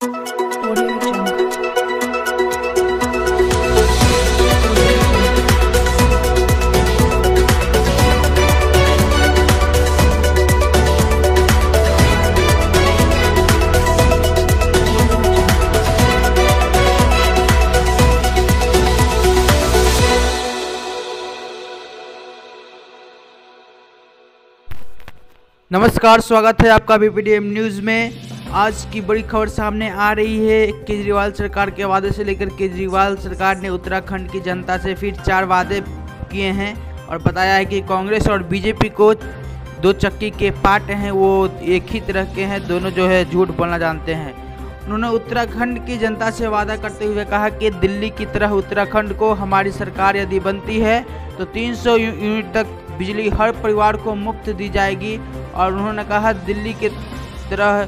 Audio Jungle. नमस्कार, स्वागत है आपका बीपीडीएम न्यूज़ में। आज की बड़ी खबर सामने आ रही है। केजरीवाल सरकार के वादे से लेकर केजरीवाल सरकार ने उत्तराखंड की जनता से फिर 4 वादे किए हैं और बताया है कि कांग्रेस और बीजेपी को दो चक्की के पार्ट हैं, वो एक ही तरह के हैं, दोनों जो है झूठ बोलना जानते हैं। उन्होंने उत्तराखंड की जनता से वादा करते हुए कहा कि दिल्ली की तरह उत्तराखंड को हमारी सरकार यदि बनती है तो 300 यूनिट तक बिजली हर परिवार को मुफ्त दी जाएगी। और उन्होंने कहा दिल्ली की तरह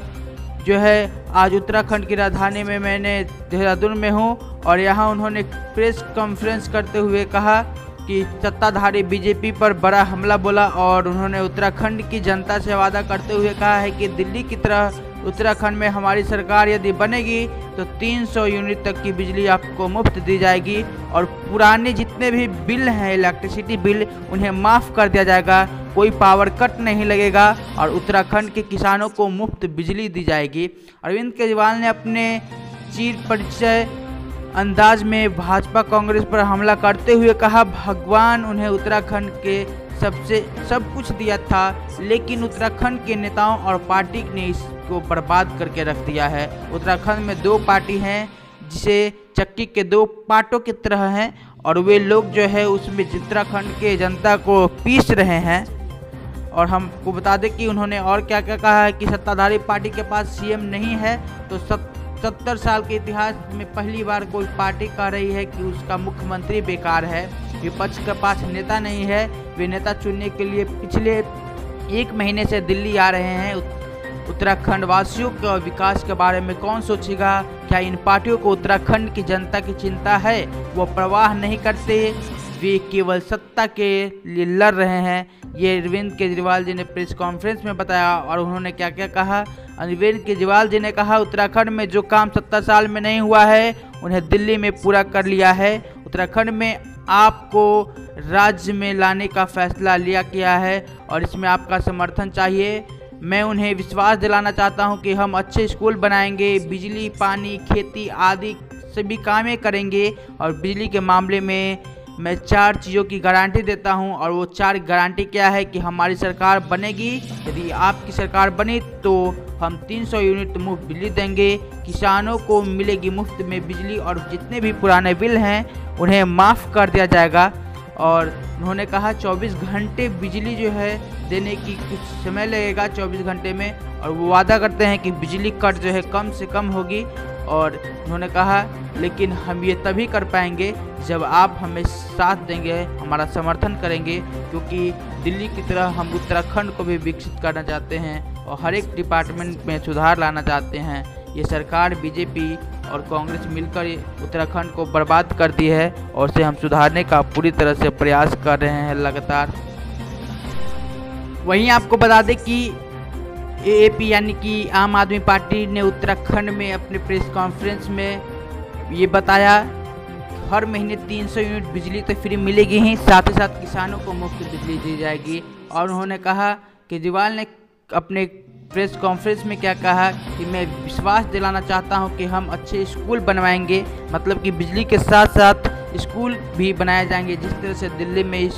जो है आज उत्तराखंड की राजधानी में मैंने देहरादून में हूँ और यहाँ उन्होंने प्रेस कॉन्फ्रेंस करते हुए कहा कि सत्ताधारी बीजेपी पर बड़ा हमला बोला। और उन्होंने उत्तराखंड की जनता से वादा करते हुए कहा है कि दिल्ली की तरह उत्तराखंड में हमारी सरकार यदि बनेगी तो 300 यूनिट तक की बिजली आपको मुफ्त दी जाएगी और पुराने जितने भी बिल हैं इलेक्ट्रिसिटी बिल उन्हें माफ़ कर दिया जाएगा, कोई पावर कट नहीं लगेगा और उत्तराखंड के किसानों को मुफ्त बिजली दी जाएगी। अरविंद केजरीवाल ने अपने चीर परिचय अंदाज में भाजपा कांग्रेस पर हमला करते हुए कहा भगवान उन्हें उत्तराखंड के सब कुछ दिया था, लेकिन उत्तराखंड के नेताओं और पार्टी ने इसको बर्बाद करके रख दिया है। उत्तराखंड में 2 पार्टी हैं जिसे चक्की के 2 पार्टों की तरह हैं और वे लोग जो है उसमें उत्तराखंड के जनता को पीस रहे हैं। और हमको बता दें कि उन्होंने और क्या क्या कहा है कि सत्ताधारी पार्टी के पास सीएम नहीं है तो 70 साल के इतिहास में पहली बार कोई पार्टी कह रही है कि उसका मुख्यमंत्री बेकार है। विपक्ष के पास नेता नहीं है, वे नेता चुनने के लिए पिछले 1 महीने से दिल्ली आ रहे हैं। उत्तराखंड वासियों के विकास के बारे में कौन सोचेगा? क्या इन पार्टियों को उत्तराखंड की जनता की चिंता है? वो परवाह नहीं करते, वे केवल सत्ता के लिए लड़ रहे हैं। ये अरविंद केजरीवाल जी ने प्रेस कॉन्फ्रेंस में बताया। और उन्होंने क्या क्या कहा? अरविंद केजरीवाल जी ने कहा उत्तराखंड में जो काम 70 साल में नहीं हुआ है उन्हें दिल्ली में पूरा कर लिया है। उत्तराखंड में आपको राज्य में लाने का फैसला लिया गया है और इसमें आपका समर्थन चाहिए। मैं उन्हें विश्वास दिलाना चाहता हूं कि हम अच्छे स्कूल बनाएंगे, बिजली, पानी, खेती आदि सभी कामें करेंगे। और बिजली के मामले में मैं 4 चीज़ों की गारंटी देता हूं और वो 4 गारंटी क्या है कि हमारी सरकार बनेगी, यदि आपकी सरकार बनी तो हम 300 यूनिट मुफ्त बिजली देंगे, किसानों को मिलेगी मुफ्त में बिजली और जितने भी पुराने बिल हैं उन्हें माफ़ कर दिया जाएगा। और उन्होंने कहा 24 घंटे बिजली जो है देने की कुछ समय लगेगा 24 घंटे में, और वो वादा करते हैं कि बिजली कट जो है कम से कम होगी। और उन्होंने कहा लेकिन हम ये तभी कर पाएंगे जब आप हमें साथ देंगे, हमारा समर्थन करेंगे, क्योंकि दिल्ली की तरह हम उत्तराखंड को भी विकसित करना चाहते हैं और हर एक डिपार्टमेंट में सुधार लाना चाहते हैं। ये सरकार बीजेपी और कांग्रेस मिलकर उत्तराखंड को बर्बाद कर दी है और उसे हम सुधारने का पूरी तरह से प्रयास कर रहे हैं लगातार। वहीं आपको बता दें कि एएपी यानी कि आम आदमी पार्टी ने उत्तराखंड में अपने प्रेस कॉन्फ्रेंस में ये बताया हर महीने 300 यूनिट बिजली तो फ्री मिलेगी ही, साथ ही साथ किसानों को मुफ्त बिजली दी जाएगी। और उन्होंने कहा केजरीवाल ने अपने प्रेस कॉन्फ्रेंस में क्या कहा कि मैं विश्वास दिलाना चाहता हूं कि हम अच्छे स्कूल बनवाएंगे, मतलब कि बिजली के साथ साथ स्कूल भी बनाए जाएंगे। जिस तरह से दिल्ली में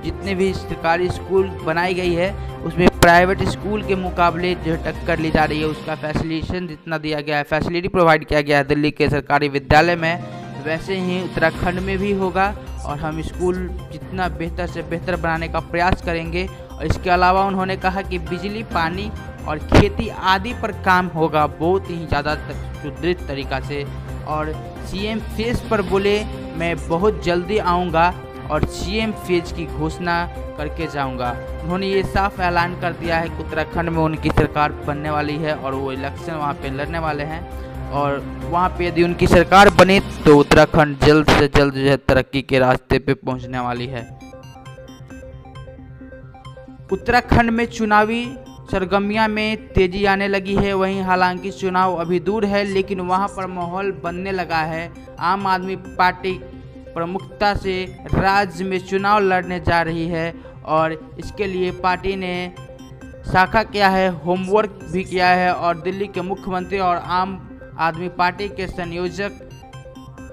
जितने भी सरकारी स्कूल बनाई गई है उसमें प्राइवेट स्कूल के मुकाबले जो टक्कर ली जा रही है, उसका फैसिलिटेशन जितना दिया गया है, फैसिलिटी प्रोवाइड किया गया है दिल्ली के सरकारी विद्यालय में, वैसे ही उत्तराखंड में भी होगा। और हम स्कूल जितना बेहतर से बेहतर बनाने का प्रयास करेंगे। और इसके अलावा उन्होंने कहा कि बिजली, पानी और खेती आदि पर काम होगा बहुत ही ज़्यादा सुदृढ़ तरीक़ा से। और सीएम फेज पर बोले मैं बहुत जल्दी आऊँगा और सीएम फेज की घोषणा करके जाऊंगा। उन्होंने ये साफ ऐलान कर दिया है कि उत्तराखंड में उनकी सरकार बनने वाली है और वो इलेक्शन वहाँ पे लड़ने वाले हैं। और वहाँ पे यदि उनकी सरकार बने तो उत्तराखंड जल्द से जल्द जो है तरक्की के रास्ते पे पहुँचने वाली है। उत्तराखंड में चुनावी सरगर्मियां में तेजी आने लगी है। वहीं हालांकि चुनाव अभी दूर है, लेकिन वहां पर माहौल बनने लगा है। आम आदमी पार्टी प्रमुखता से राज्य में चुनाव लड़ने जा रही है और इसके लिए पार्टी ने शाखा किया है, होमवर्क भी किया है और दिल्ली के मुख्यमंत्री और आम आदमी पार्टी के संयोजक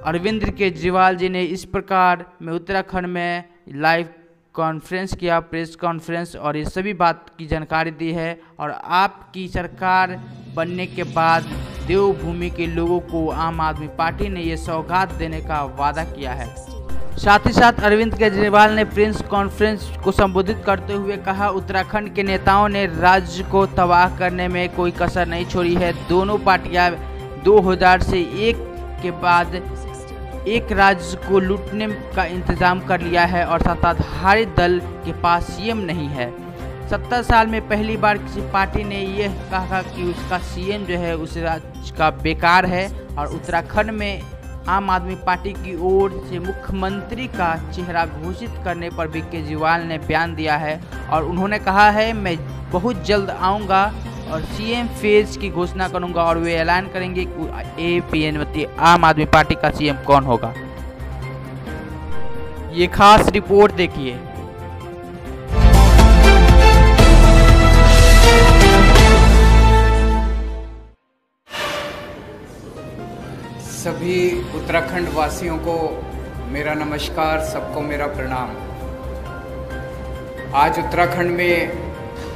अरविंद केजरीवाल जी ने इस प्रकार में उत्तराखंड में लाइव कॉन्फ्रेंस किया, प्रेस कॉन्फ्रेंस, और ये सभी बात की जानकारी दी है। और आपकी सरकार बनने के बाद देवभूमि के लोगों को आम आदमी पार्टी ने ये सौगात देने का वादा किया है। साथ ही साथ अरविंद केजरीवाल ने प्रेस कॉन्फ्रेंस को संबोधित करते हुए कहा, उत्तराखंड के नेताओं ने राज्य को तबाह करने में कोई कसर नहीं छोड़ी है। दोनों पार्टियां 2000 से एक के बाद एक राज्य को लूटने का इंतजाम कर लिया है और सत्ताधारी दल के पास सीएम नहीं है। 70 साल में पहली बार किसी पार्टी ने यह कहा कि उसका सीएम जो है उस राज्य का बेकार है। और उत्तराखंड में आम आदमी पार्टी की ओर से मुख्यमंत्री का चेहरा घोषित करने पर भी केजरीवाल ने बयान दिया है और उन्होंने कहा है, मैं बहुत जल्द आऊँगा और सीएम फेज की घोषणा करूंगा और वे ऐलान करेंगे कि APN आम आदमी पार्टी का सीएम कौन होगा। ये खास रिपोर्ट देखिए। सभी उत्तराखंड वासियों को मेरा नमस्कार, सबको मेरा प्रणाम। आज उत्तराखंड में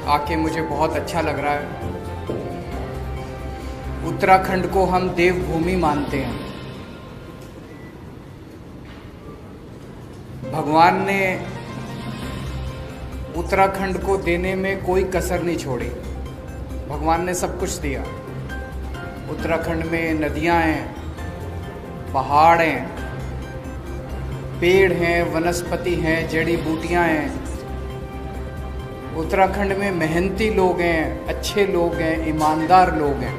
आके मुझे बहुत अच्छा लग रहा है। उत्तराखंड को हम देवभूमि मानते हैं। भगवान ने उत्तराखंड को देने में कोई कसर नहीं छोड़ी। भगवान ने सब कुछ दिया। उत्तराखंड में नदियां हैं, पहाड़ हैं, पेड़ हैं, वनस्पति हैं, जड़ी बूटियां हैं। उत्तराखंड में मेहनती लोग हैं, अच्छे लोग हैं, ईमानदार लोग हैं।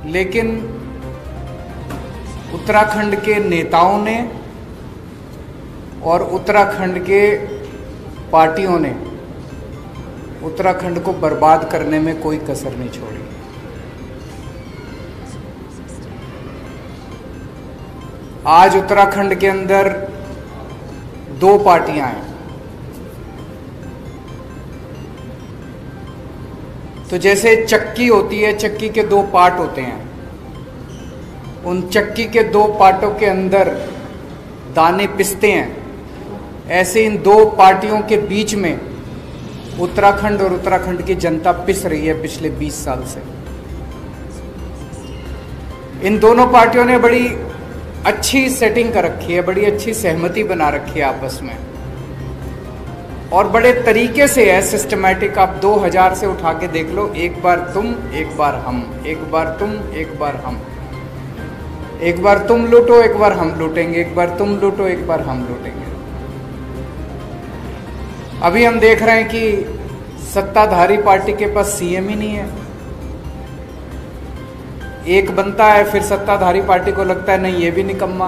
लेकिन उत्तराखंड के नेताओं ने और उत्तराखंड के पार्टियों ने उत्तराखंड को बर्बाद करने में कोई कसर नहीं छोड़ी। आज उत्तराखंड के अंदर 2 पार्टियां हैं। तो जैसे चक्की होती है, चक्की के 2 पार्ट होते हैं। उन चक्की के 2 पार्टों के अंदर दाने पिसते हैं। ऐसे इन 2 पार्टियों के बीच में उत्तराखंड और उत्तराखंड की जनता पिस रही है पिछले 20 साल से। इन दोनों पार्टियों ने बड़ी अच्छी सेटिंग कर रखी है, बड़ी अच्छी सहमति बना रखी है आपस में और बड़े तरीके से है, सिस्टमैटिक। आप 2000 से उठा के देख लो, एक बार तुम, एक बार हम, एक बार तुम, एक बार हम, एक बार तुम लूटो, एक बार हम लूटेंगे, एक बार तुम लूटो, एक बार हम लूटेंगे। अभी हम देख रहे हैं कि सत्ताधारी पार्टी के पास सीएम ही नहीं है। एक बनता है, फिर सत्ताधारी पार्टी को लगता है नहीं ये भी निकम्मा,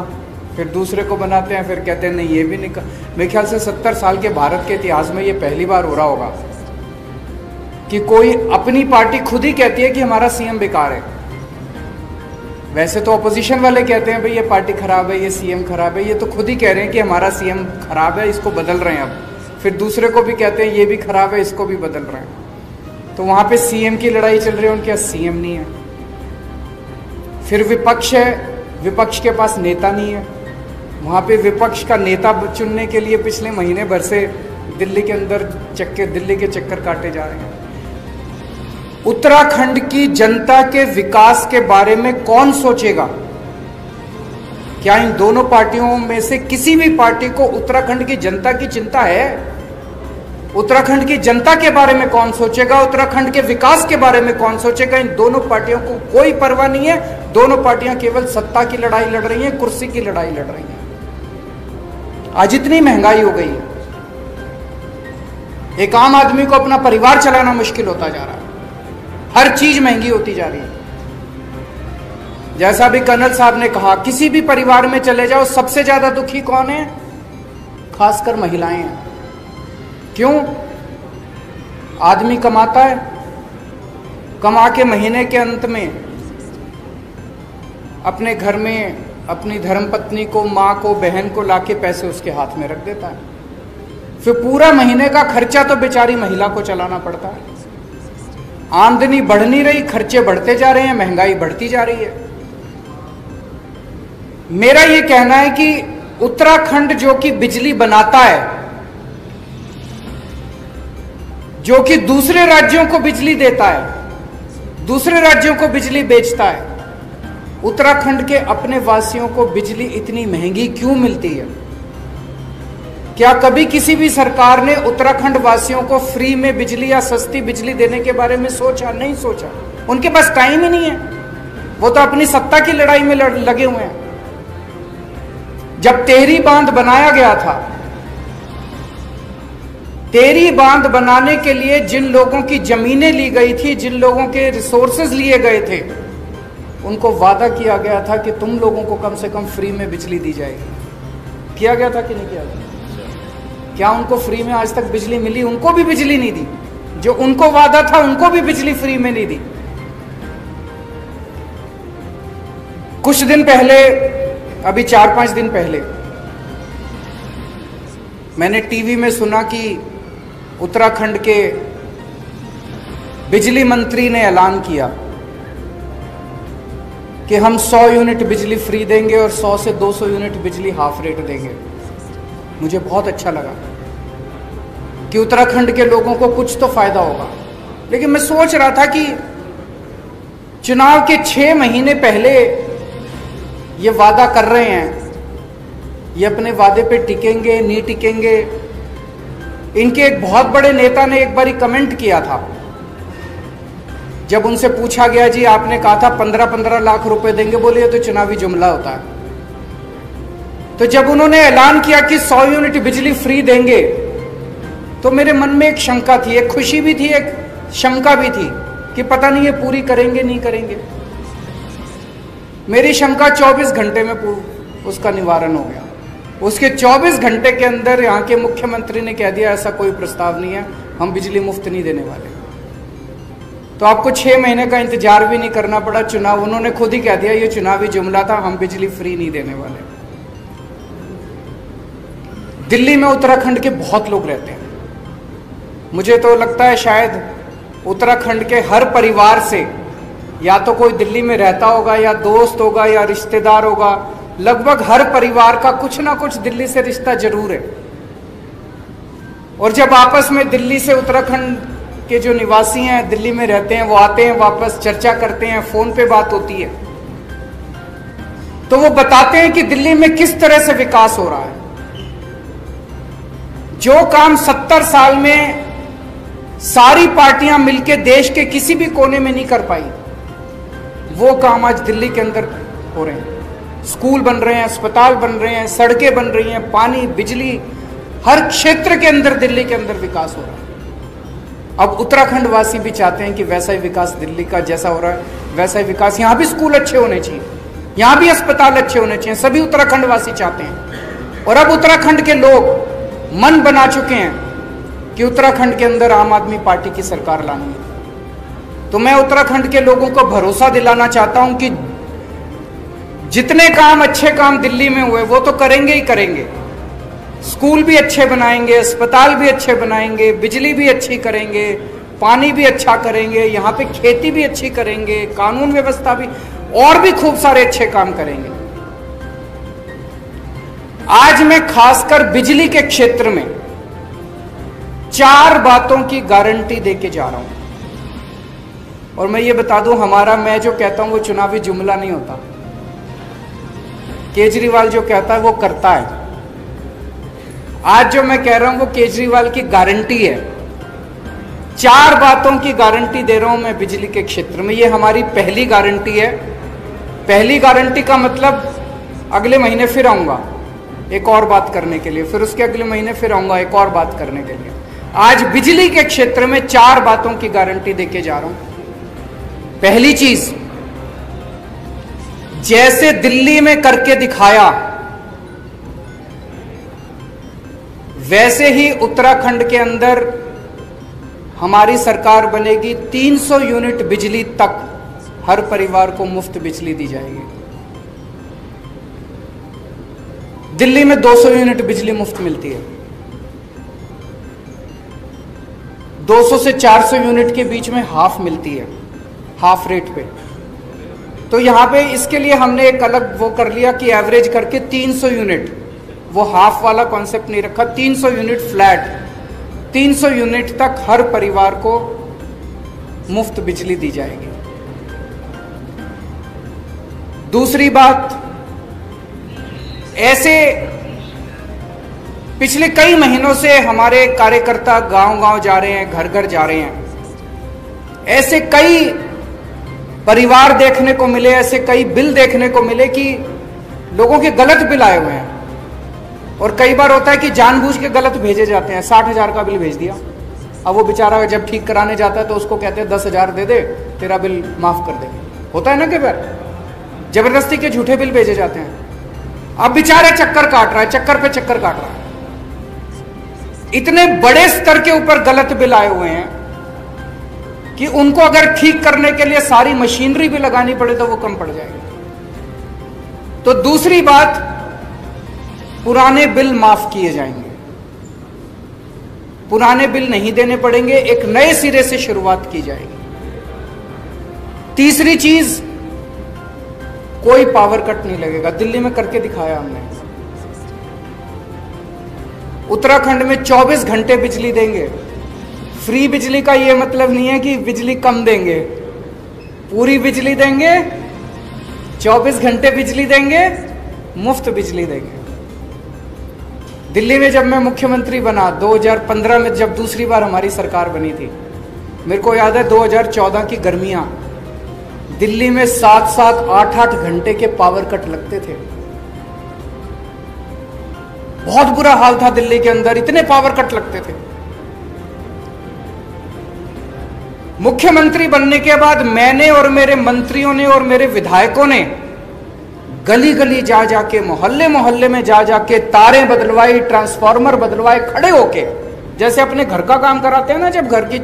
फिर दूसरे को बनाते हैं, फिर कहते हैं नहीं ये भी मेरे ख्याल से 70 साल के भारत के इतिहास में ये पहली बार हो रहा होगा कि कोई अपनी पार्टी खुद ही कहती है कि हमारा सीएम बेकार है। वैसे तो अपोजिशन वाले कहते हैं भाई ये पार्टी खराब है, ये सीएम खराब है, ये तो खुद ही कह रहे हैं कि हमारा सीएम खराब है, इसको बदल रहे हैं। अब फिर दूसरे को भी कहते हैं ये भी खराब है, इसको भी बदल रहे हैं। तो वहां पे सीएम की लड़ाई चल रही है, उनके पास सीएम नहीं है। फिर विपक्ष है, विपक्ष के पास नेता नहीं है। वहाँ पे विपक्ष का नेता चुनने के लिए पिछले महीने भर से दिल्ली के अंदर दिल्ली के चक्कर काटे जा रहे हैं। उत्तराखंड की जनता के विकास के बारे में कौन सोचेगा? क्या इन दोनों पार्टियों में से किसी भी पार्टी को उत्तराखंड की जनता की चिंता है? उत्तराखंड की जनता के बारे में कौन सोचेगा? उत्तराखंड के विकास के बारे में कौन सोचेगा? इन दोनों पार्टियों को कोई परवाह नहीं है। दोनों पार्टियां केवल सत्ता की लड़ाई लड़ रही हैं, कुर्सी की लड़ाई लड़ रही हैं। आज इतनी महंगाई हो गई है, एक आम आदमी को अपना परिवार चलाना मुश्किल होता जा रहा है। हर चीज महंगी होती जा रही है। जैसा भी कर्नल साहब ने कहा, किसी भी परिवार में चले जाओ, सबसे ज्यादा दुखी कौन है? खासकर महिलाएं हैं। क्यों? आदमी कमाता है, कमा के महीने के अंत में अपने घर में अपनी धर्मपत्नी को, माँ को, बहन को लाके पैसे उसके हाथ में रख देता है। फिर पूरा महीने का खर्चा तो बेचारी महिला को चलाना पड़ता है। आमदनी बढ़ नहीं रही, खर्चे बढ़ते जा रहे हैं, महंगाई बढ़ती जा रही है। मेरा ये कहना है कि उत्तराखंड जो कि बिजली बनाता है, जो कि दूसरे राज्यों को बिजली देता है, दूसरे राज्यों को बिजली बेचता है, उत्तराखंड के अपने वासियों को बिजली इतनी महंगी क्यों मिलती है? क्या कभी किसी भी सरकार ने उत्तराखंड वासियों को फ्री में बिजली या सस्ती बिजली देने के बारे में सोचा? नहीं सोचा। उनके पास टाइम ही नहीं है, वो तो अपनी सत्ता की लड़ाई में लगे हुए हैं। जब टेहरी बांध बनाया गया था, टेहरी बांध बनाने के लिए जिन लोगों की जमीनें ली गई थी, जिन लोगों के रिसोर्सेज लिए गए थे, उनको वादा किया गया था कि तुम लोगों को कम से कम फ्री में बिजली दी जाएगी। किया गया था कि नहीं किया गया? क्या उनको फ्री में आज तक बिजली मिली? उनको भी बिजली नहीं दी। जो उनको वादा था उनको भी बिजली फ्री में नहीं दी। कुछ दिन पहले, अभी 4-5 दिन पहले, मैंने टीवी में सुना कि उत्तराखंड के बिजली मंत्री ने ऐलान किया कि हम 100 यूनिट बिजली फ्री देंगे और 100 से 200 यूनिट बिजली हाफ रेट देंगे। मुझे बहुत अच्छा लगा कि उत्तराखंड के लोगों को कुछ तो फायदा होगा। लेकिन मैं सोच रहा था कि चुनाव के 6 महीने पहले ये वादा कर रहे हैं, ये अपने वादे पे टिकेंगे नहीं टिकेंगे? इनके एक बहुत बड़े नेता ने एक बारी कमेंट किया था, जब उनसे पूछा गया जी आपने कहा था 15-15 लाख रुपए देंगे, बोले ये तो चुनावी जुमला होता है। तो जब उन्होंने ऐलान किया कि 100 यूनिट बिजली फ्री देंगे, तो मेरे मन में एक शंका थी, एक खुशी भी थी, एक शंका भी थी कि पता नहीं ये पूरी करेंगे नहीं करेंगे। मेरी शंका 24 घंटे में उसका निवारण हो गया। उसके 24 घंटे के अंदर यहाँ के मुख्यमंत्री ने कह दिया ऐसा कोई प्रस्ताव नहीं है, हम बिजली मुफ्त नहीं देने वाले। तो आपको 6 महीने का इंतजार भी नहीं करना पड़ा। चुनाव, उन्होंने खुद ही कह दिया ये चुनावी जुमला था, हम बिजली फ्री नहीं देने वाले। दिल्ली में उत्तराखंड के बहुत लोग रहते हैं। मुझे तो लगता है शायद उत्तराखंड के हर परिवार से या तो कोई दिल्ली में रहता होगा, या दोस्त होगा, या रिश्तेदार होगा। लगभग हर परिवार का कुछ ना कुछ दिल्ली से रिश्ता जरूर है। और जब आपस में दिल्ली से उत्तराखंड के जो निवासी हैं, दिल्ली में रहते हैं, वो आते हैं वापस, चर्चा करते हैं, फोन पे बात होती है, तो वो बताते हैं कि दिल्ली में किस तरह से विकास हो रहा है। जो काम 70 साल में सारी पार्टियां मिलकर देश के किसी भी कोने में नहीं कर पाई, वो काम आज दिल्ली के अंदर हो रहे हैं। स्कूल बन रहे हैं, अस्पताल बन रहे हैं, सड़कें बन रही हैं, पानी, बिजली, हर क्षेत्र के अंदर दिल्ली के अंदर विकास हो रहा है। अब उत्तराखंड वासी भी चाहते हैं कि वैसा ही विकास दिल्ली का जैसा हो रहा है वैसा ही विकास, यहां भी स्कूल अच्छे होने चाहिए, यहां भी अस्पताल अच्छे होने चाहिए, सभी उत्तराखंड वासी चाहते हैं। और अब उत्तराखंड के लोग मन बना चुके हैं कि उत्तराखंड के अंदर आम आदमी पार्टी की सरकार लानी है। तो मैं उत्तराखंड के लोगों को भरोसा दिलाना चाहता हूं कि जितने काम, अच्छे काम दिल्ली में हुए वो तो करेंगे ही करेंगे। स्कूल भी अच्छे बनाएंगे, अस्पताल भी अच्छे बनाएंगे, बिजली भी अच्छी करेंगे, पानी भी अच्छा करेंगे, यहाँ पे खेती भी अच्छी करेंगे, कानून व्यवस्था भी, और भी खूब सारे अच्छे काम करेंगे। आज मैं खासकर बिजली के क्षेत्र में 4 बातों की गारंटी देके जा रहा हूं। और मैं ये बता दूं, हमारा, मैं जो कहता हूं वो चुनावी जुमला नहीं होता। केजरीवाल जो कहता है वो करता है। आज जो मैं कह रहा हूं वो केजरीवाल की गारंटी है। 4 बातों की गारंटी दे रहा हूं मैं बिजली के क्षेत्र में। ये हमारी पहली गारंटी है। पहली गारंटी का मतलब अगले महीने फिर आऊंगा एक और बात करने के लिए, फिर उसके अगले महीने फिर आऊंगा एक और बात करने के लिए। आज बिजली के क्षेत्र में 4 बातों की गारंटी देके जा रहा हूं। पहली चीज, जैसे दिल्ली में करके दिखाया वैसे ही उत्तराखंड के अंदर हमारी सरकार बनेगी, 300 यूनिट बिजली तक हर परिवार को मुफ्त बिजली दी जाएगी। दिल्ली में 200 यूनिट बिजली मुफ्त मिलती है, 200 से 400 यूनिट के बीच में हाफ मिलती है, हाफ रेट पे। तो यहां पे इसके लिए हमने एक अलग वो कर लिया कि एवरेज करके 300 यूनिट, वो हाफ वाला कॉन्सेप्ट नहीं रखा, 300 यूनिट फ्लैट, 300 यूनिट तक हर परिवार को मुफ्त बिजली दी जाएगी। दूसरी बात, ऐसे पिछले कई महीनों से हमारे कार्यकर्ता गांव-गांव जा रहे हैं, घर-घर जा रहे हैं। ऐसे कई परिवार देखने को मिले, ऐसे कई बिल देखने को मिले कि लोगों के गलत बिल आए हुए हैं। और कई बार होता है कि जानबूझ के गलत भेजे जाते हैं। 60,000 का बिल भेज दिया, अब वो बेचारा जब ठीक कराने जाता है तो उसको कहते हैं 10,000 दे दे, तेरा बिल माफ कर देंगे। होता है ना कई बार, जबरदस्ती के झूठे बिल भेजे जाते हैं। अब बेचारा चक्कर काट रहा है, चक्कर पे चक्कर काट रहा है। इतने बड़े स्तर के ऊपर गलत बिल आए हुए हैं कि उनको अगर ठीक करने के लिए सारी मशीनरी भी लगानी पड़े तो वो कम पड़ जाएगी। तो दूसरी बात, पुराने बिल माफ किए जाएंगे, पुराने बिल नहीं देने पड़ेंगे, एक नए सिरे से शुरुआत की जाएगी। तीसरी चीज, कोई पावर कट नहीं लगेगा। दिल्ली में करके दिखाया हमने। उत्तराखंड में 24 घंटे बिजली देंगे। फ्री बिजली का यह मतलब नहीं है कि बिजली कम देंगे, पूरी बिजली देंगे, 24 घंटे बिजली देंगे, मुफ्त बिजली देंगे। दिल्ली में जब मैं मुख्यमंत्री बना 2015 में, जब दूसरी बार हमारी सरकार बनी थी, मेरे को याद है 2014 की गर्मियां, दिल्ली में 7-7, 8-8 घंटे के पावर कट लगते थे। बहुत बुरा हाल था दिल्ली के अंदर, इतने पावर कट लगते थे। मुख्यमंत्री बनने के बाद मैंने और मेरे मंत्रियों ने और मेरे विधायकों ने गली गली जा जाके, मोहल्ले मोहल्ले में जा जाके तारे बदलवाई, ट्रांसफार्मर बदलवाए, खड़े होके, जैसे अपने घर का काम कराते हैं ना जब घर की,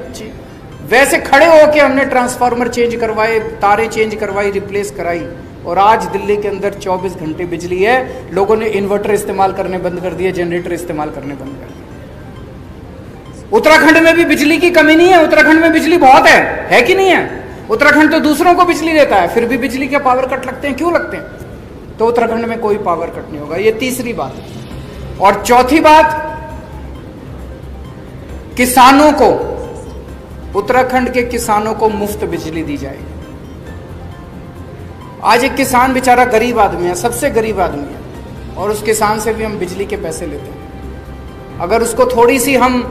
वैसे खड़े होके हमने ट्रांसफार्मर चेंज करवाए, तारे चेंज करवाई, रिप्लेस कराई। और आज दिल्ली के अंदर 24 घंटे बिजली है। लोगों ने इन्वर्टर इस्तेमाल करने बंद कर दिए, जनरेटर इस्तेमाल करने बंद कर दिए। उत्तराखंड में भी बिजली की कमी नहीं है, उत्तराखंड में बिजली बहुत है कि नहीं है? उत्तराखंड तो दूसरों को बिजली देता है, फिर भी बिजली के पावर कट लगते हैं, क्यों लगते हैं? तो उत्तराखंड में कोई पावर कट नहीं होगा। ये तीसरी बात है। और चौथी बात, किसानों को, उत्तराखंड के किसानों को मुफ्त बिजली दी जाएगी। आज एक किसान बेचारा गरीब आदमी है, सबसे गरीब आदमी है, और उस किसान से भी हम बिजली के पैसे लेते हैं। अगर उसको थोड़ी सी हम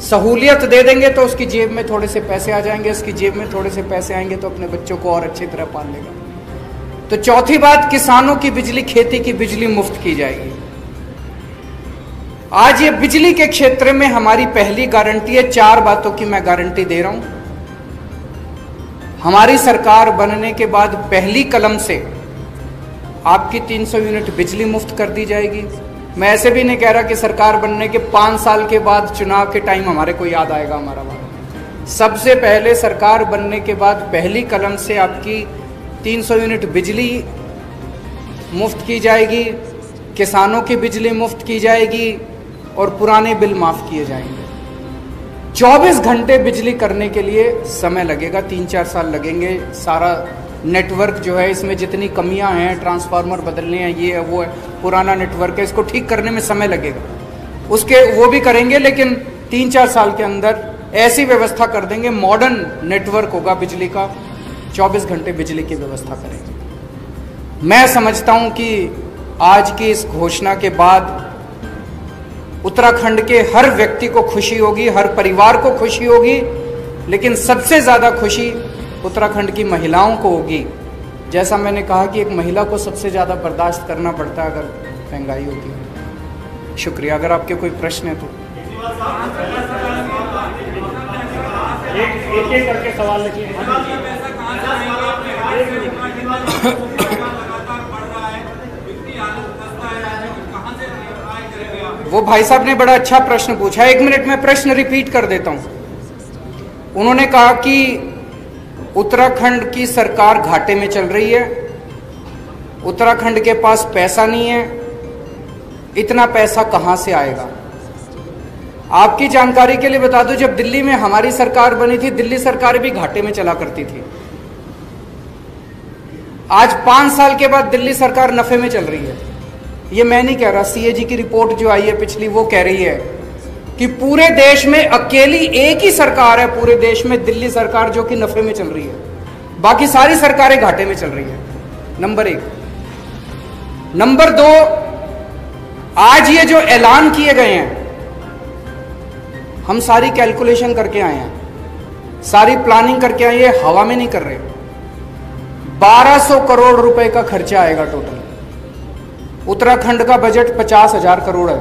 सहूलियत दे देंगे तो उसकी जेब में थोड़े से पैसे आ जाएंगे, उसकी जेब में थोड़े से पैसे आएंगे तो अपने बच्चों को और अच्छी तरह पाल लेगा। तो चौथी बात, किसानों की बिजली, खेती की बिजली मुफ्त की जाएगी। आज ये बिजली के क्षेत्र में हमारी पहली गारंटी है। 4 बातों की मैं गारंटी दे रहा हूं। हमारी सरकार बनने के बाद पहली कलम से आपकी 300 यूनिट बिजली मुफ्त कर दी जाएगी। मैं ऐसे भी नहीं कह रहा कि सरकार बनने के 5 साल के बाद चुनाव के टाइम हमारे को याद आएगा हमारा वादा। सबसे पहले सरकार बनने के बाद पहली कलम से आपकी 300 यूनिट बिजली मुफ्त की जाएगी, किसानों की बिजली मुफ्त की जाएगी और पुराने बिल माफ किए जाएंगे। 24 घंटे बिजली करने के लिए समय लगेगा, 3-4 साल लगेंगे। सारा नेटवर्क जो है, इसमें जितनी कमियां हैं, ट्रांसफार्मर बदलने हैं, ये है वो है, पुराना नेटवर्क है, इसको ठीक करने में समय लगेगा। उसके वो भी करेंगे, लेकिन 3-4 साल के अंदर ऐसी व्यवस्था कर देंगे, मॉडर्न नेटवर्क होगा बिजली का, 24 घंटे बिजली की व्यवस्था करेंगे। मैं समझता हूं कि आज की इस घोषणा के बाद उत्तराखंड के हर व्यक्ति को खुशी होगी, हर परिवार को खुशी होगी, लेकिन सबसे ज्यादा खुशी उत्तराखंड की महिलाओं को होगी। जैसा मैंने कहा कि एक महिला को सबसे ज्यादा बर्दाश्त करना पड़ता है अगर महंगाई होती है। शुक्रिया। अगर आपके कोई प्रश्न है तो एक करके सवाल लिखिए। वो भाई साहब ने बड़ा अच्छा प्रश्न पूछा। 1 मिनट में प्रश्न रिपीट कर देता हूं। उन्होंने कहा कि उत्तराखंड की सरकार घाटे में चल रही है, उत्तराखंड के पास पैसा नहीं है, इतना पैसा कहां से आएगा। आपकी जानकारी के लिए बता दूं, जब दिल्ली में हमारी सरकार बनी थी, दिल्ली सरकार भी घाटे में चला करती थी। आज 5 साल के बाद दिल्ली सरकार नफे में चल रही है। ये मैं नहीं कह रहा, सीएजी की रिपोर्ट जो आई है पिछली, वो कह रही है कि पूरे देश में अकेली एक ही सरकार है पूरे देश में, दिल्ली सरकार, जो कि नफे में चल रही है, बाकी सारी सरकारें घाटे में चल रही है। नंबर 1। नंबर 2, आज ये जो ऐलान किए गए हैं, हम सारी कैलकुलेशन करके आए हैं, सारी प्लानिंग करके आए हैं, हवा में नहीं कर रहे। 1200 करोड़ रुपए का खर्चा आएगा टोटल। उत्तराखंड का बजट 50,000 करोड़ है।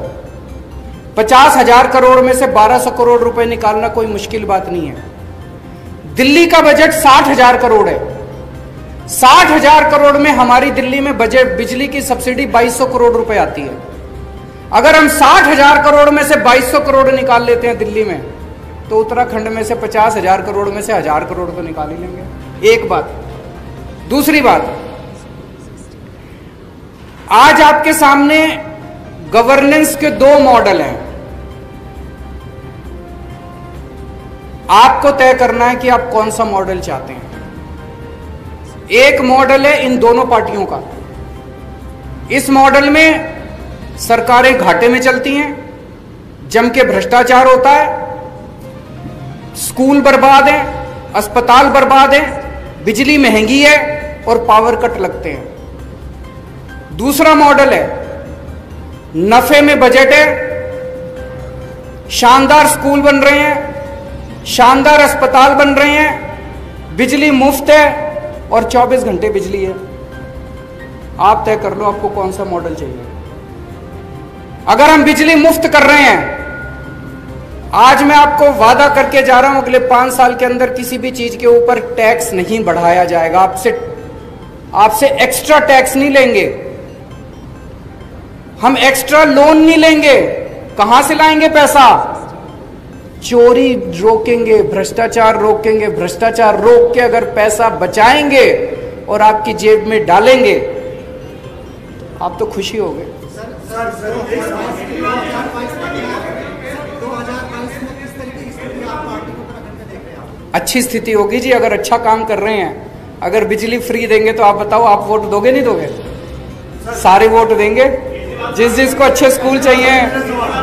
50,000 करोड़ में से 1200 करोड़ रुपए निकालना कोई मुश्किल बात नहीं है। दिल्ली का बजट 60,000 करोड़ है। 60,000 करोड़ में हमारी दिल्ली में बजट बिजली की सब्सिडी 2200 करोड़ रुपए आती है। अगर हम 60,000 करोड़ में से 2200 करोड़ निकाल लेते हैं दिल्ली में, तो उत्तराखंड में से 50,000 करोड़ में से 1000 करोड़ तो निकाल ही लेंगे। एक बात। दूसरी बात, आज आपके सामने गवर्नेंस के 2 मॉडल हैं। आपको तय करना है कि आप कौन सा मॉडल चाहते हैं। एक मॉडल है इन दोनों पार्टियों का। इस मॉडल में सरकारें घाटे में चलती हैं, जम के भ्रष्टाचार होता है, स्कूल बर्बाद है, अस्पताल बर्बाद है, बिजली महंगी है और पावर कट लगते हैं। दूसरा मॉडल है नफे में बजट है, शानदार स्कूल बन रहे हैं, शानदार अस्पताल बन रहे हैं, बिजली मुफ्त है और 24 घंटे बिजली है। आप तय कर लो आपको कौन सा मॉडल चाहिए। अगर हम बिजली मुफ्त कर रहे हैं, आज मैं आपको वादा करके जा रहा हूं, अगले 5 साल के अंदर किसी भी चीज के ऊपर टैक्स नहीं बढ़ाया जाएगा। आपसे एक्स्ट्रा टैक्स नहीं लेंगे, हम एक्स्ट्रा लोन नहीं लेंगे। कहां से लाएंगे पैसा? चोरी रोकेंगे, भ्रष्टाचार रोकेंगे। भ्रष्टाचार रोक के अगर पैसा बचाएंगे और आपकी जेब में डालेंगे, आप तो खुशी हो गए। अच्छी स्थिति होगी जी, अगर अच्छा काम कर रहे हैं। अगर बिजली फ्री देंगे तो आप बताओ, आप वोट दोगे नहीं दोगे? सारे वोट देंगे। जिस जिसको अच्छे स्कूल चाहिए,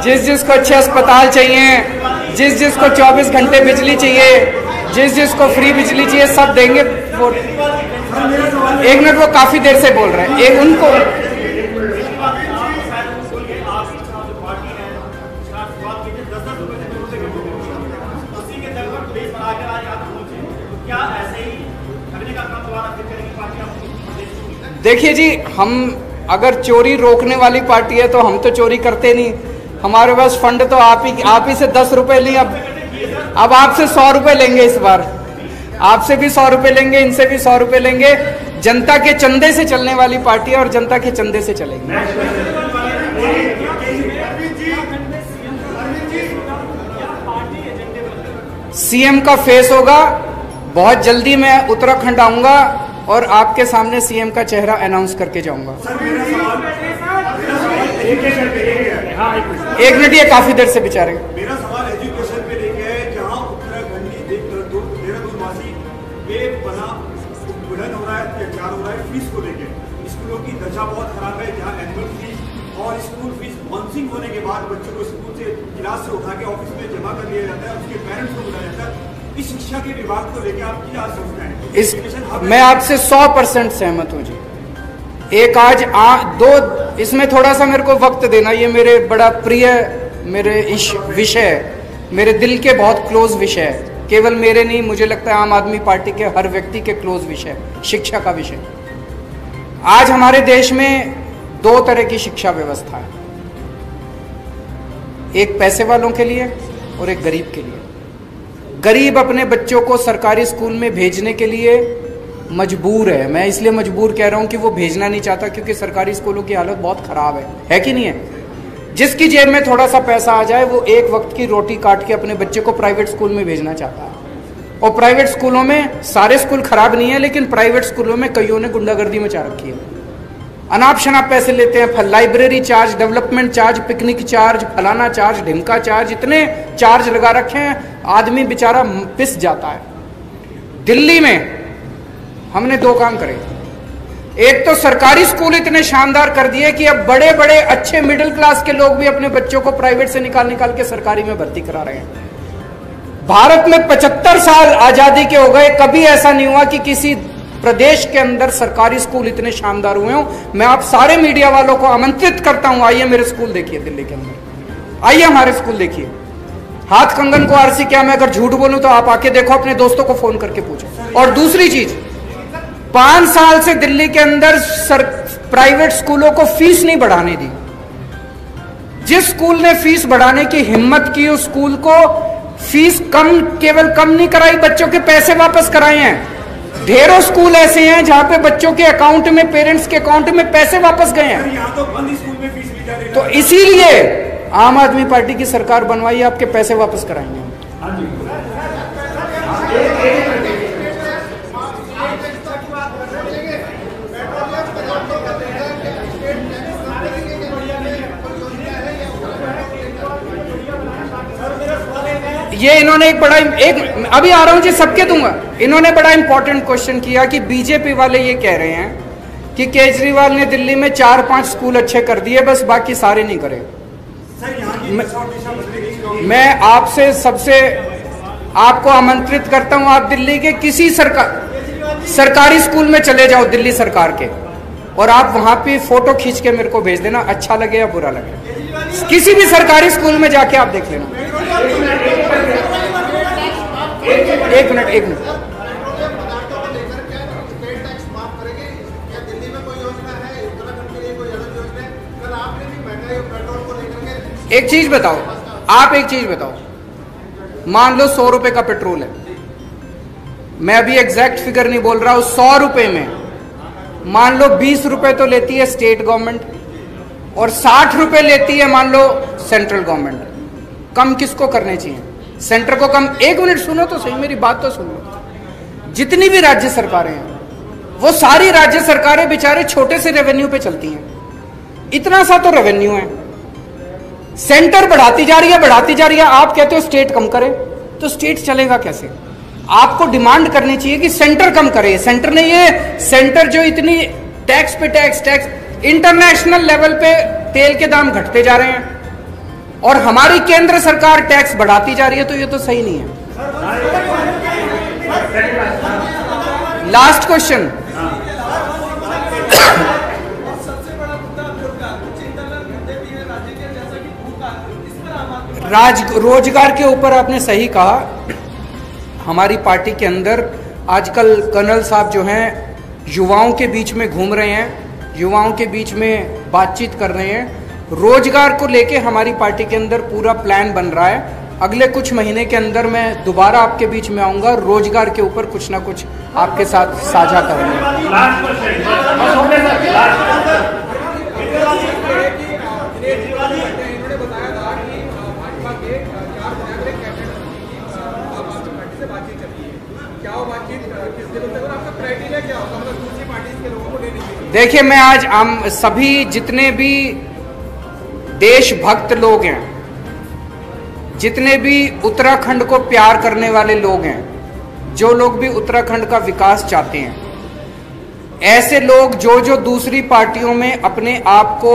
जिस जिसको अच्छे अस्पताल चाहिए, जिस जिसको 24 घंटे बिजली चाहिए, जिस जिसको फ्री बिजली चाहिए, सब देंगे वोट। 1 मिनट, वो काफी देर से बोल रहे हैं। एक उनको देखिए जी, हम अगर चोरी रोकने वाली पार्टी है तो हम तो चोरी करते नहीं। हमारे पास फंड तो आप ही से 10 रुपए लिए। अब आपसे 100 रुपए लेंगे इस बार। आपसे भी 100 रुपए लेंगे, इनसे भी 100 रुपए लेंगे। जनता के चंदे से चलने वाली पार्टी है और जनता के चंदे से चलेगी। सीएम का फेस होगा। बहुत जल्दी मैं उत्तराखंड आऊंगा और आपके सामने सीएम का चेहरा अनाउंस करके जाऊंगा। एक मिनट, ये काफी देर से बेचारे। मेरा सवाल एजुकेशन पे लेके है, जहां उत्तराखंडी देहरादूनवासी बेपनाह उत्पीड़न हो रहा है, अत्याचार हो रहा है फीस को लेके। स्कूलों की दशा बहुत खराब है, जहां एनुअल फीस और स्कूल फीस बाउंसिंग होने के बाद बच्चों को स्कूल से क्लास से उठा के ऑफिस में जमा कर लिया जाता है, उसके पेरेंट्स को बुलाया जाता है। इस शिक्षा के विभाग को लेकर आप क्या सोचते हैं? मैं आपसे 100% सहमत हूं जी। एक आज दो, इसमें थोड़ा सा मेरे को वक्त देना। ये मेरे बड़ा प्रिय मेरे विषय है, मेरे दिल के बहुत क्लोज विषय है। केवल मेरे नहीं, मुझे लगता है आम आदमी पार्टी के हर व्यक्ति के क्लोज विषय, शिक्षा का विषय। आज हमारे देश में 2 तरह की शिक्षा व्यवस्था है, एक पैसे वालों के लिए और एक गरीब के लिए। गरीब अपने बच्चों को सरकारी स्कूल में भेजने के लिए मजबूर है। मैं इसलिए मजबूर कह रहा हूं कि वो भेजना नहीं चाहता, क्योंकि सरकारी स्कूलों की हालत बहुत खराब है कि नहीं है? जिसकी जेब में थोड़ा सा पैसा आ जाए वो एक वक्त की रोटी काट के अपने बच्चे को प्राइवेट स्कूल में भेजना चाहता है। और प्राइवेट स्कूलों में, सारे स्कूल खराब नहीं है, लेकिन प्राइवेट स्कूलों में कईयों ने गुंडागर्दी मचा रखी है। अनाप शनाप पैसे लेते हैं, library charge, development charge, picnic charge, फलाना चार्ज, ढिमका चार्ज, इतने चार्ज लगा रखे हैं, आदमी बेचारा पिस जाता है। दिल्ली में हमने 2 काम करे। एक तो सरकारी स्कूल इतने शानदार कर दिए कि अब बड़े बड़े अच्छे मिडिल क्लास के लोग भी अपने बच्चों को प्राइवेट से निकाल के सरकारी में भर्ती करा रहे हैं। भारत में 75 साल आजादी के हो गए, कभी ऐसा नहीं हुआ कि किसी प्रदेश के अंदर सरकारी स्कूल इतने शानदार हुए हों। मैं आप सारे मीडिया वालों को आमंत्रित करता हूं, आइए मेरे स्कूल देखिए दिल्ली के अंदर, आइए हमारे स्कूल देखिए। हाथ कंगन को आरसी क्या, मैं अगर झूठ बोलूं तो आप आके देखो, अपने दोस्तों को फोन करके पूछो। और दूसरी चीज, 5 साल से दिल्ली के अंदर प्राइवेट स्कूलों को फीस नहीं बढ़ाने दी। जिस स्कूल ने फीस बढ़ाने की हिम्मत की, उस स्कूल को फीस केवल कम नहीं कराई, बच्चों के पैसे वापस कराए हैं। ढेरों स्कूल ऐसे हैं जहां पे बच्चों के अकाउंट में, पेरेंट्स के अकाउंट में पैसे वापस गए हैं। यहाँ तो बंद स्कूल में फीस ली जा रही है। तो इसीलिए आम आदमी पार्टी की सरकार बनवाई, आपके पैसे वापस कराएंगे। ये इन्होंने अभी आ रहा हूं जी, सबके दूंगा। इन्होंने बड़ा इंपॉर्टेंट क्वेश्चन किया कि बीजेपी वाले ये कह रहे हैं कि केजरीवाल ने दिल्ली में 4-5 स्कूल अच्छे कर दिए, बस बाकी सारे नहीं करे। मैं आपसे सबसे आपको आमंत्रित करता हूं, आप दिल्ली के किसी सरकारी स्कूल में चले जाओ, दिल्ली सरकार के, और आप वहां पे फोटो खींच के मेरे को भेज देना, अच्छा लगे या बुरा लगे। किसी भी सरकारी स्कूल में जाके आप देख लेना। एक मिनट। एक चीज बताओ, आप एक चीज बताओ, मान लो 100 रुपए का पेट्रोल है, मैं अभी एग्जैक्ट फिगर नहीं बोल रहा हूं, 100 रुपए में मान लो 20 रुपए तो लेती है स्टेट गवर्नमेंट और 60 रुपए लेती है मान लो सेंट्रल गवर्नमेंट। कम किसको करने चाहिए? सेंटर को कम। 1 मिनट सुनो तो सही, मेरी बात तो सुनो। जितनी भी राज्य सरकारें हैं, वो सारी राज्य सरकारें बेचारे छोटे से रेवेन्यू पे चलती हैं, इतना सा तो रेवेन्यू है। सेंटर बढ़ाती जा रही है, आप कहते हो स्टेट कम करे, तो स्टेट चलेगा कैसे? आपको डिमांड करनी चाहिए कि सेंटर कम करे। सेंटर ने सेंटर जो इतनी टैक्स पे टैक्स, इंटरनेशनल लेवल पे तेल के दाम घटते जा रहे हैं और हमारी केंद्र सरकार टैक्स बढ़ाती जा रही है, तो ये तो सही नहीं है। लास्ट क्वेश्चन, रोजगार के ऊपर आपने सही कहा। हमारी पार्टी के अंदर आजकल कर्नल साहब जो हैं युवाओं के बीच में घूम रहे हैं, युवाओं के बीच में बातचीत कर रहे हैं। रोजगार को लेके हमारी पार्टी के अंदर पूरा प्लान बन रहा है। अगले कुछ महीने के अंदर मैं दोबारा आपके बीच में आऊंगा, रोजगार के ऊपर कुछ ना कुछ आपके साथ साझा करूंगा। देखिए, मैं आज सभी जितने भी देशभक्त लोग हैं, जितने भी उत्तराखंड को प्यार करने वाले लोग हैं, जो लोग भी उत्तराखंड का विकास चाहते हैं, ऐसे लोग जो दूसरी पार्टियों में अपने आप को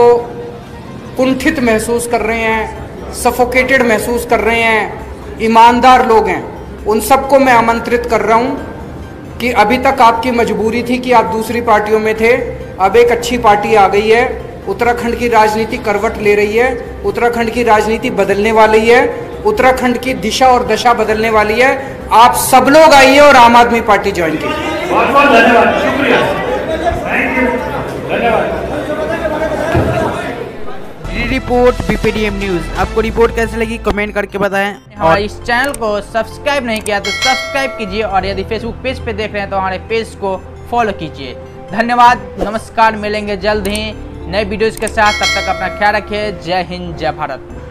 कुंठित महसूस कर रहे हैं, सफोकेटेड महसूस कर रहे हैं, ईमानदार लोग हैं, उन सबको मैं आमंत्रित कर रहा हूं कि अभी तक आपकी मजबूरी थी कि आप दूसरी पार्टियों में थे, अब एक अच्छी पार्टी आ गई है। उत्तराखंड की राजनीति करवट ले रही है, उत्तराखंड की राजनीति बदलने वाली है, उत्तराखंड की दिशा और दशा बदलने वाली है। आप सब लोग आइए और आम आदमी पार्टी ज्वाइन कीजिए। बहुत बहुत धन्यवाद, शुक्रिया, थैंक यू, धन्यवाद। Report BPDM news. आपको रिपोर्ट कैसे लगी कमेंट करके बताएं। और इस चैनल को सब्सक्राइब नहीं किया तो सब्सक्राइब कीजिए, और यदि फेसबुक पेज पे देख रहे हैं तो हमारे पेज को फॉलो कीजिए। धन्यवाद, नमस्कार, मिलेंगे जल्द ही नए वीडियोज के साथ। तब तक अपना ख्याल रखिए। जय हिंद, जय भारत।